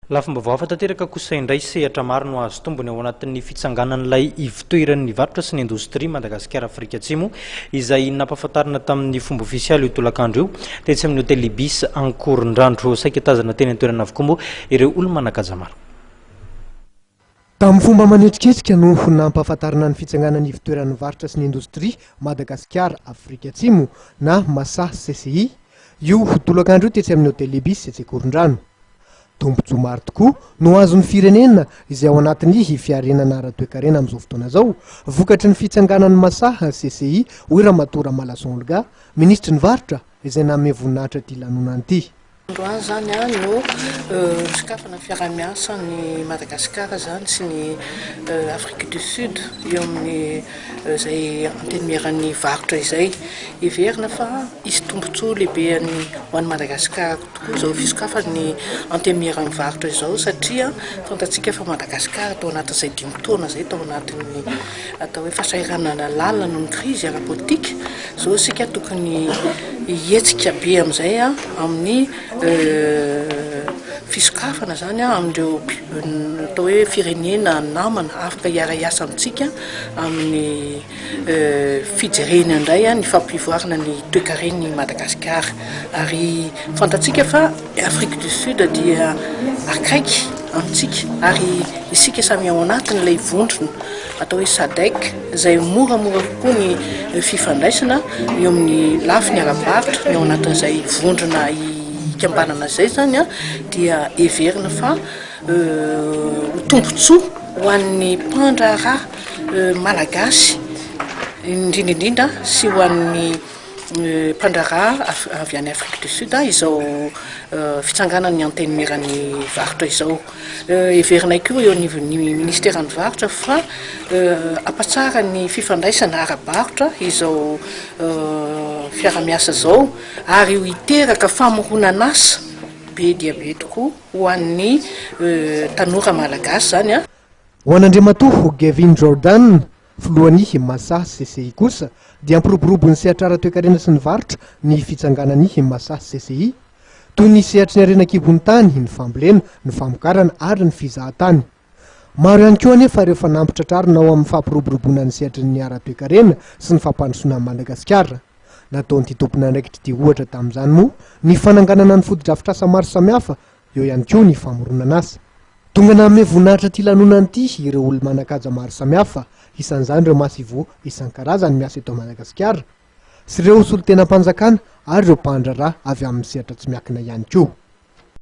Lafim-baovao tanteraka kosa indray sehatra maro no azo tombony ao anatin'ny fitsanganan'ilay ivitoeran'ny varotra sy ny indostria Madagasikara Afrika Atsimo izay nampahafantarina tamin'ny fomba ofisialy io tolakandro io tetsy amin'ny hôtel Ibis Ankorondrandro saika tazana teny an-toerana avokoa moa ireo olona manan-kaja maro. Tamin'ny fomba manetriketrika no nampahafantarina ny fitsanganan'ny ivitoeran'ny varotra sy ny indostria Madagasikara Afrika Atsimo na Masa CCI io tolakandro io tetsy amin'ny hôtel Ibis Ankorondrano. Tombontsoa maro tokoa no azon'ny firenena izay ao anatin'ny fiarenana ara-toe-karena amin'izao fotoana izao vokatry ny fitsanganan'ny Masaha CCI hoy Ramatoa Malason Olga, ministry ny varotra izay nanome voninahitra ity lanonana ity. Androany zany no sikafana fiaramiasa ny Madagasikara zany sy ny Afrique du Sud eo amin'ny zay antenimiran'ny varotra izay iverina fa isy tombontsoa lehibe ho an'ny Madagasikara tokoa zao fisokafan'ny antenimiran'ny varotra izao satria fantatsika fa Madagasikara tao anatin'izay 5 taona zay tao anatin'ny atao hoe fahasahiranana lalina noho ny krizy ara-politika zao isika tokony hihetsika be amin'izay amin'ny fisokafana zany amin'ireo atao hoe firenena namana afaka hiara-iasa amintsika amin'ny fijerena indray ny fampivoarana ny toe-karen'ny Madagasikara ary fantatsika fa Afrique du Sud dia akaiky amintsika ary isika samy ao anatin'ilay vondrona atao hoe SADC izay moramora kokoa ny fifandraisana eo amin'ny lafiny ara-barotra ny ao anatin'izay vondrona kambanana zay zany dia everina fa tombontsoa ho an'ny mpandraharaha malagasy indrindra sy ho an'ny mpandraharaha avy any Afrique du Sud izao fitsanganan'ny antenimiran'ny varotra izao everina koa eo ny ministèran'ny varotra fa apatsara ny fifandraisana ara-barotra izao fiaramiasa zao ary ho iteraka famoronana asa be dia be tokoa ho an'ny tanora malagasy zany ho an'Andriamatoa Gavin Jordan filohan'ny Masa CCI kosa dia ampiroborobo ny sehatra ara-toe-karena sy ny varotra ny fitsanganan'ny Masa CCI toy ny sehatry ny arenan-kibon'ny tany ny fambolena ny famokarana ary ny fizahan-tany. Maro ihany koa anefa ireo fanampitratrarina ao amin'ny fampiroboroboana ny sehatry ny ara-toe-karena sy ny fampandrosoana Madagasikara. Nataon'ity tompona andraikitra ity ohatra tamin'izany moa ny fananganana ny foto-drafitrasa maro samihafa eo ihany koa ny famoronana asa. Tonga nanome voninahitra ity lanonana ity ireo olona manan-kaja maro samihafa isan'izany ireo masivo isan-karazany miasa eto Madagasikara sy ireo solon-tena mpanjakana ary ireo mpandraharaha avy amin'ny sehatra tsy miankina ihany koa.